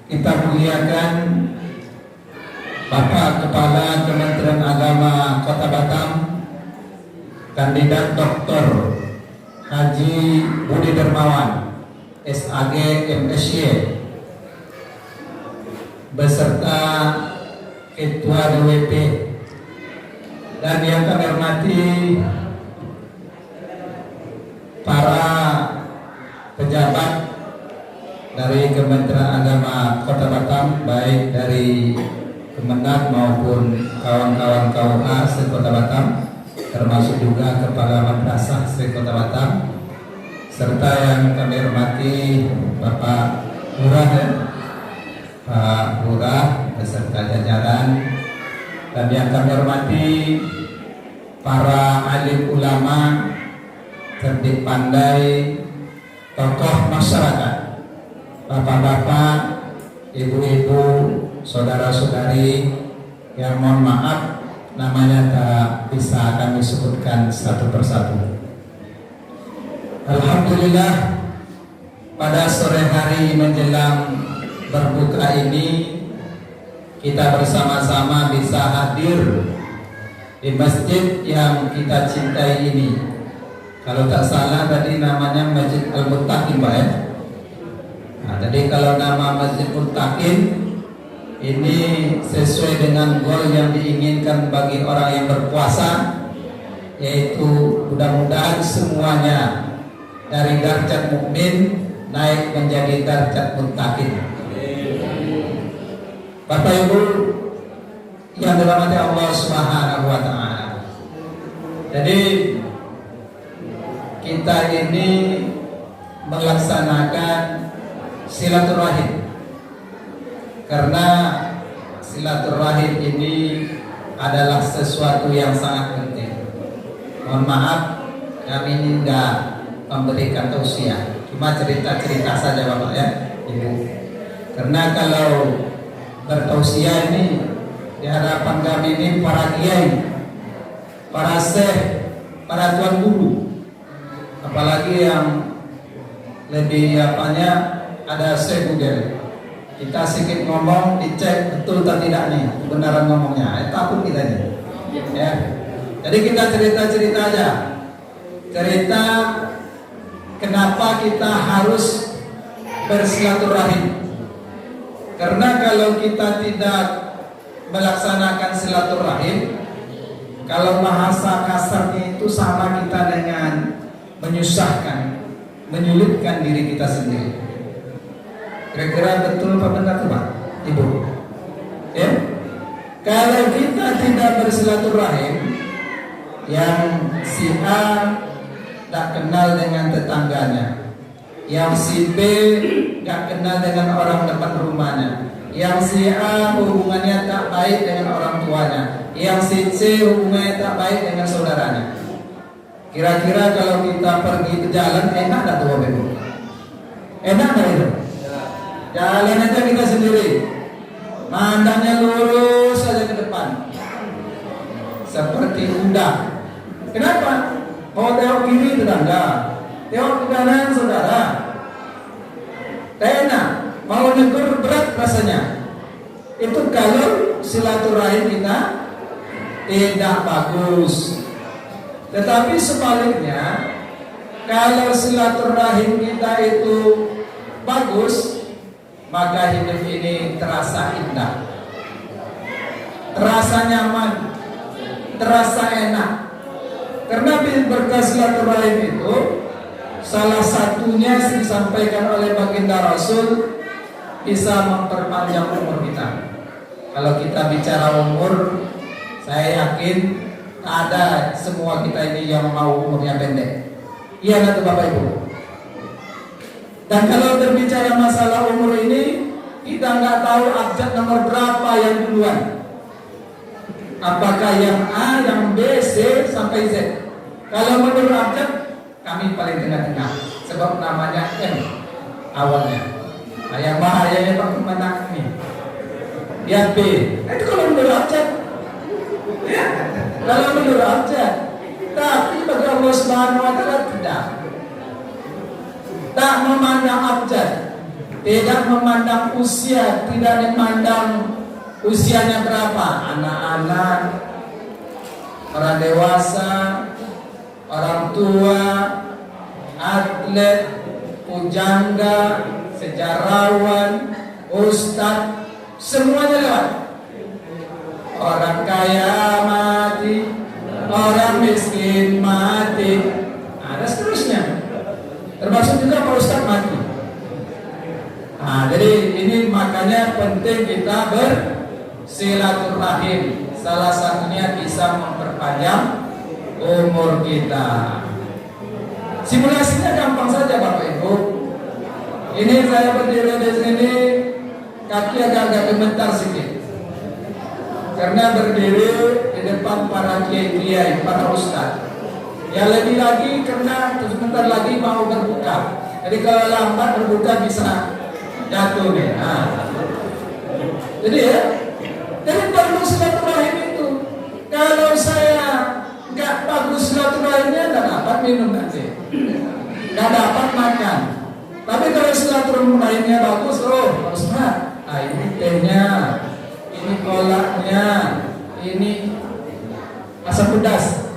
kita muliakan Bapak Kepala Kementerian Agama Kota Batam, Kandidat Dr. Haji Budi Dermawan SAG MSY, beserta Ketua DWP, dan yang kami hormati para pejabat dari Kementerian Agama Kota Batam, baik dari Kemenag maupun kawan-kawan KUA se-Kota Batam, termasuk juga Kepala Madrasah se-Kota Batam, serta yang kami hormati Bapak Lurah dan Pak Lurah beserta jajaran, dan yang kami hormati para alim ulama, cerdik pandai, tokoh masyarakat, bapak-bapak, ibu-ibu, saudara-saudari yang mohon maaf namanya tak bisa kami sebutkan satu persatu. Alhamdulillah, pada sore hari menjelang berbuka ini kita bersama-sama bisa hadir di masjid yang kita cintai ini. Kalau tak salah tadi namanya Masjid Al-Muttaqin, Pak ya. Nah, jadi kalau nama Masjid Muttaqin ini sesuai dengan goal yang diinginkan bagi orang yang berpuasa, yaitu mudah-mudahan semuanya dari derajat mukmin naik menjadi derajat muttaqin. Bapak Ibu yang dirahmati Allah Subhanahu wa taala. Jadi kita ini melaksanakan silaturahim, karena silaturahim ini adalah sesuatu yang sangat penting. Mohon maaf, kami ini tidak memberikan tausiah, cuma cerita-cerita saja Bapak ya, Ibu. Karena kalau bertausiah ini di hadapan kami ini para kiai, para syekh, para tuan guru, apalagi yang lebih ada syekh juga. Kita sedikit ngomong, dicek betul atau tidak nih kebenaran ngomongnya. Takut kita nih. Ya. Jadi kita cerita-cerita aja. Cerita kenapa kita harus bersilaturahim. Karena kalau kita tidak melaksanakan silaturahim, kalau bahasa kasarnya itu sama kita dengan menyusahkan, menyulitkan diri kita sendiri. Kira-kira betul apa benar tuh Pak, Ibu? Ya? Kalau kita tidak bersilaturahim, yang si A tak kenal dengan tetangganya, yang si B tak kenal dengan orang depan rumahnya, yang si A hubungannya tak baik dengan orang tuanya, yang si C hubungannya tak baik dengan saudaranya. Kira-kira kalau kita pergi ke jalan, enak tak tuh Bapak Ibu? Enak tak itu? Jalan aja kita sendiri, mandangnya lurus saja ke depan, seperti kuda. Kenapa? Mau tengok kiri tetangga, tengok ke kanan saudara. Enak, mau negur berat rasanya. Itu kalau silaturahim kita tidak bagus. Tetapi sebaliknya, kalau silaturahim kita itu bagus, maka hidup ini terasa indah, terasa nyaman, terasa enak. Karena berkat silaturahim itu, salah satunya disampaikan oleh baginda Rasul, bisa memperpanjang umur kita. Kalau kita bicara umur, saya yakin ada semua kita ini yang mau umurnya pendek. Iya nggak Bapak Ibu? Dan kalau berbicara masalah umur ini, kita nggak tahu abjad nomor berapa yang duluan. Apakah yang A, yang B, C, sampai Z. Kalau menurut abjad, kami paling tengah-tengah. Sebab namanya M awalnya. Nah, yang bahayanya Pak Kemenak nih. Dia B. Itu kalau menurut abjad. Ya, kalau menurut abjad. Tapi bagi Allah Subhanahu wa taala tidak. Tak memandang abjad, tidak memandang usia, tidak memandang usianya berapa, anak-anak, orang dewasa, orang tua, atlet, pujangga, sejarawan, ustadz, semuanya lewat. Orang kaya mati, orang miskin mati, ada seterusnya. Termasuk juga Pak Ustadz mati. Nah, jadi ini makanya penting kita bersilaturahim. Salah satunya bisa memperpanjang umur kita. Simulasinya gampang saja Bapak Ibu. Ini saya berdiri di sini, kaki agak gemetar sedikit. Karena berdiri di depan para kiai-kiai, para ustadz. Ya lebih lagi karena sebentar lagi mau berbuka. Jadi kalau lambat berbuka bisa jatuh nih. Nah. Jadi perlu silaturahim itu. Kalau saya nggak bagus silaturahimnya, nggak dapat minum nanti, nggak dapat makan. Tapi kalau silaturahimnya bagus, oh Ustaz, ini tehnya, ini kolaknya, ini asam pedas.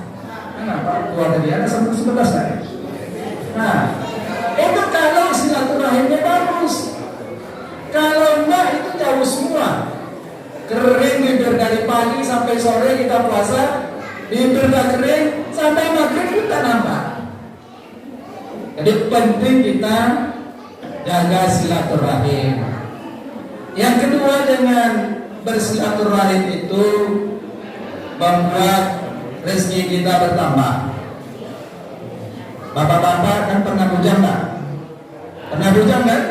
Kenapa? Keluar tadi ada asam pedas tadi. Nah, itu kalau silaturahimnya bagus. Kalau enggak itu jauh semua. Kering bibir dari pagi sampai sore kita puasa, bibir dah kering sampai maghrib kita nambah. Jadi penting kita jaga silaturahim. Yang kedua, dengan bersilaturahim itu membuat rezeki kita bertambah. Bapak-bapak kan pernah bujang nggak? Pernah bujang kan?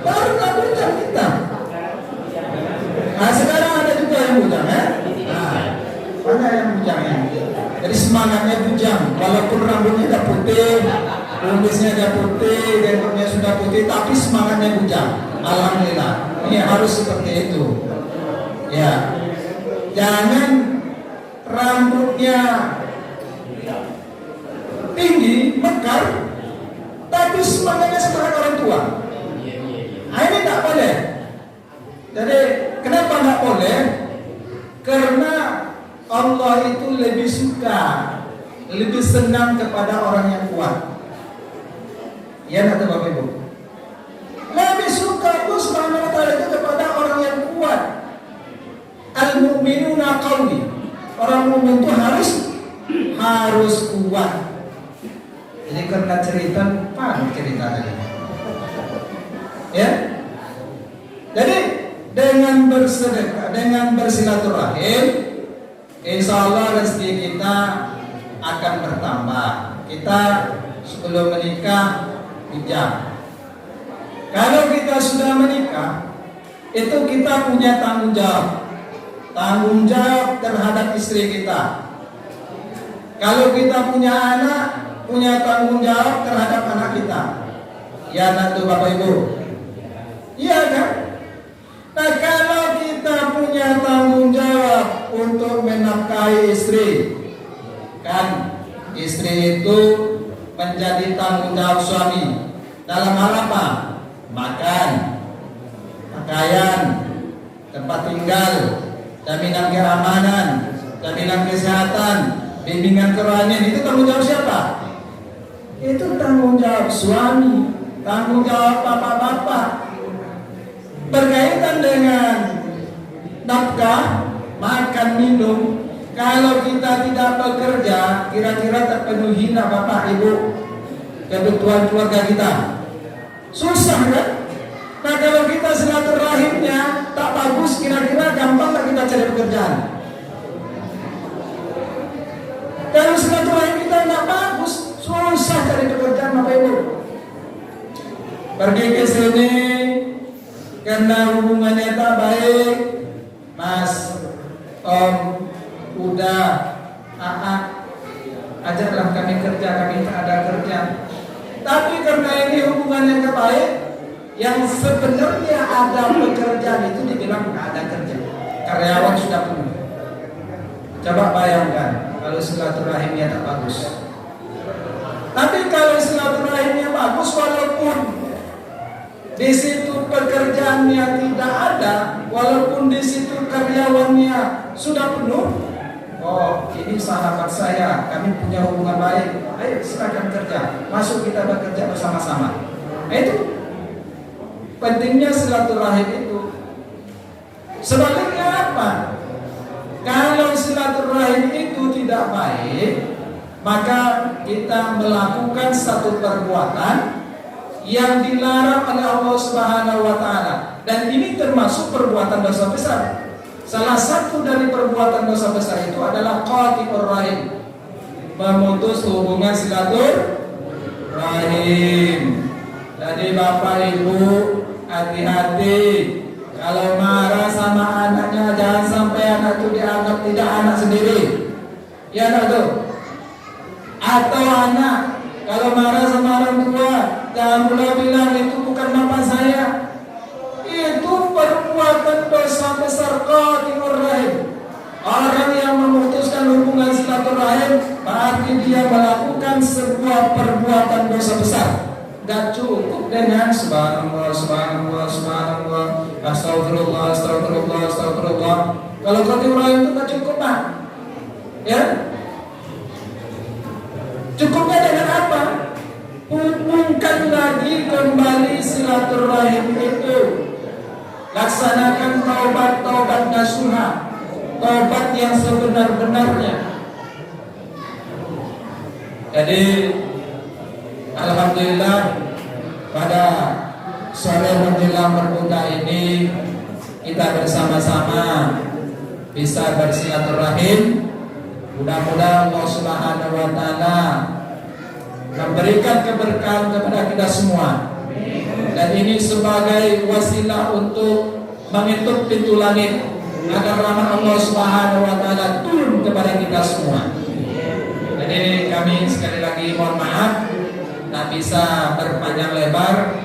Pernah bujang kita. Nah sekarang ada juga yang bujang ya? Nah, mana yang bujang ya? Jadi semangatnya bujang, walaupun rambutnya udah putih, kumisnya udah putih, jenggotnya sudah putih, tapi semangatnya bujang. Alhamdulillah, ini harus seperti itu. Ya, jangan rambutnya tinggi, mekar, tapi semangatnya semangat orang tua. Nah, ini tak boleh. Jadi kenapa nggak boleh? Karena Allah itu lebih suka, lebih senang kepada orang yang kuat. Ya, kata Bapak Ibu. Lebih suka Allah Subhanahu wa taala itu kepada orang yang kuat. Al-mu'minuna qawi. Orang mukmin itu harus kuat. Jadi karena cerita tadi. Ya. Jadi dengan bersedekah, dengan bersilaturahim, insya Allah rezeki kita akan bertambah. Kita sebelum menikah bijak. Kalau kita sudah menikah, itu kita punya tanggung jawab terhadap istri kita. Kalau kita punya anak, punya tanggung jawab terhadap anak kita. Ya, tentu Bapak Ibu. Iya kan? Nah, kalau kita punya tanggung jawab untuk menafkahi istri, kan istri itu menjadi tanggung jawab suami dalam hal apa? Makan, pakaian, tempat tinggal, jaminan keamanan, jaminan kesehatan, bimbingan kerohanian. Itu tanggung jawab siapa? Itu tanggung jawab suami, tanggung jawab bapak-bapak. Berkaitan dengan nafkah, makan, minum, kalau kita tidak bekerja, kira-kira terpenuhi nggak Bapak Ibu kebutuhan keluarga kita? Susah kan? Nah, kalau kita silaturahimnya tak bagus, kira-kira gampang nggak kita cari pekerjaan? Kalau silaturahim kita nggak bagus, susah cari pekerjaan Bapak Ibu. Pergi ke sini karena hubungannya tak baik, Mas, Om, udah, ajaklah kami kerja, kami tak ada kerja. Tapi karena ini hubungannya tak baik, yang sebenarnya ada pekerjaan itu dibilang tak ada kerja. Karyawan sudah penuh. Coba bayangkan kalau silaturahimnya tak bagus. Tapi kalau silaturahimnya bagus, walaupun di situ pekerjaannya tidak ada, walaupun di situ karyawannya sudah penuh, oh ini sahabat saya, kami punya hubungan baik, ayo silakan kerja, masuk kita bekerja bersama-sama. Nah, itu pentingnya silaturahim itu. Sebaliknya apa? Kalau silaturahim itu tidak baik, maka kita melakukan satu perbuatan yang dilarang oleh Allah Subhanahu wa taala, dan ini termasuk perbuatan dosa besar. Salah satu dari perbuatan dosa besar itu adalah qati'ur rahim, memutus hubungan silaturahim. Jadi Bapak Ibu hati-hati kalau marah sama anaknya, jangan sampai anak itu dianggap tidak anak sendiri. Ya anak tuh. Atau anak kalau marah sama orang tua, jangan pula bilang itu bukan bapak saya. Itu perbuatan dosa besar qati'ur rahim. Orang yang memutuskan hubungan silaturahim berarti dia melakukan sebuah perbuatan dosa besar. Gak cukup dengan subhanallah, subhanallah, subhanallah, astagfirullah, astagfirullah, astagfirullah. Kalau qati'ur rahim itu gak cukup, Pak. Ya? Cukupnya dengan apa? Hubungkan lagi kembali silaturahim itu. Laksanakan laksanakan taubat nasuha, taubat yang sebenar-benarnya. Jadi alhamdulillah pada sore menjelang berbuka ini kita bersama-sama bisa bersilaturahim. Mudah-mudahan Allah Subhanahu wa taala memberikan keberkahan kepada kita semua. Dan ini sebagai wasilah untuk mengetuk pintu langit agar rahmat Allah Subhanahu wa taala turun kepada kita semua. Jadi kami sekali lagi mohon maaf tak bisa berpanjang lebar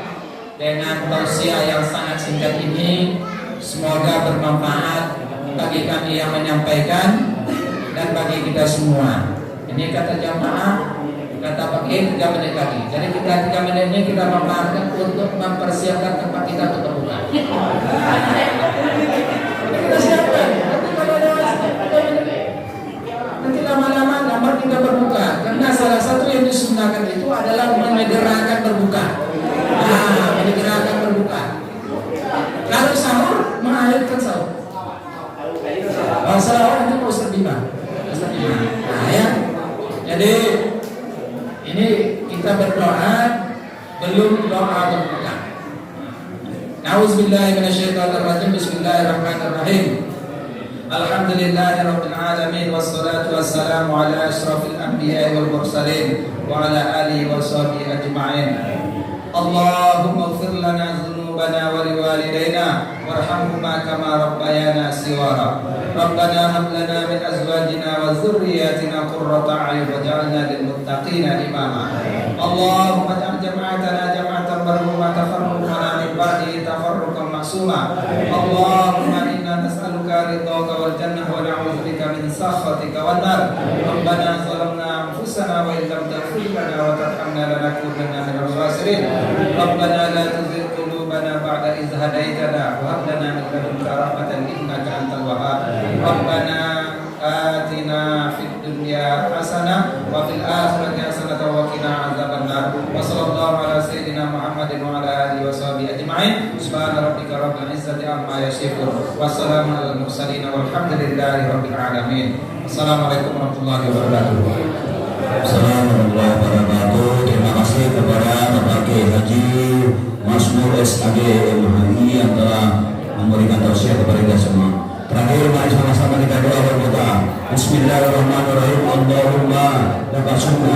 dengan tausiah yang sangat singkat ini. Semoga bermanfaat bagi kami yang menyampaikan dan bagi kita semua. Ini kata jamaah, kata pakai 3 menit lagi. Jadi kita 3 menitnya kita manfaatkan untuk mempersiapkan tempat kita untuk berbuka. Kita siapkan. Nanti lama-lama gambar kita berbuka. Karena salah satu yang disunahkan itu adalah menyegerakan berbuka. Menyegerakan berbuka. Kalau sahur, mengakhirkan sahur. Masalah orang itu mau sedih. Nah ya, jadi ini kita berdoa belum doa berbuka. Nauzubillahiminasyaitonirrajim. Bismillahirrahmanirrahim. Alhamdulillahirabbil alamin wassalatu wassalamu ala asyrafil anbiya'i wal mursalin wa ala alihi washabihi ajma'in. Allahumma ighfir lana dhunubana wa liwalidayna warhamhuma kama rabbayana shighara. Rabbana hab lana min azwajina wa dhurriyyatina qurrata a'yun waj'alna lil muttaqina imama. Allahumma ij'al jama'atana jama'atan marhumah tafarruqana min ba'dihi tafarruqan ma'suma. Allahumma inna nas'aluka ridhaka wal jannah wa na'udzubika min sakhatika wan nar. Rabbana zalamna anfusana wa illam taghfir lana wa tarhamna lanakunanna minal khasirin. Rabbana la tuzigh qulubana ba'da idh hadaytana wa hab lana min ladunka rahmatan innaka antal wahhab. Rabbana atina fid dunya hasanah wa fil akhirati hasanah wa qina adzabannar. Wa sallallahu ala sayyidina Muhammadin wa ala alihi washabihi ajma'in. Subhana rabbika rabbil izzati amma yasifun wa salamun alal mursalin walhamdulillahi rabbil alamin. Assalamualaikum warahmatullahi wabarakatuh. Assalamualaikum warahmatullahi wabarakatuh. Terima kasih kepada Bapak Kiai Haji Masmur SAG MHI yang telah memberikan tausiah kepada kita semua. Terakhir mari sama-sama kita doa berdoa. Bismillahirrahmanirrahim. Allahumma lakasumma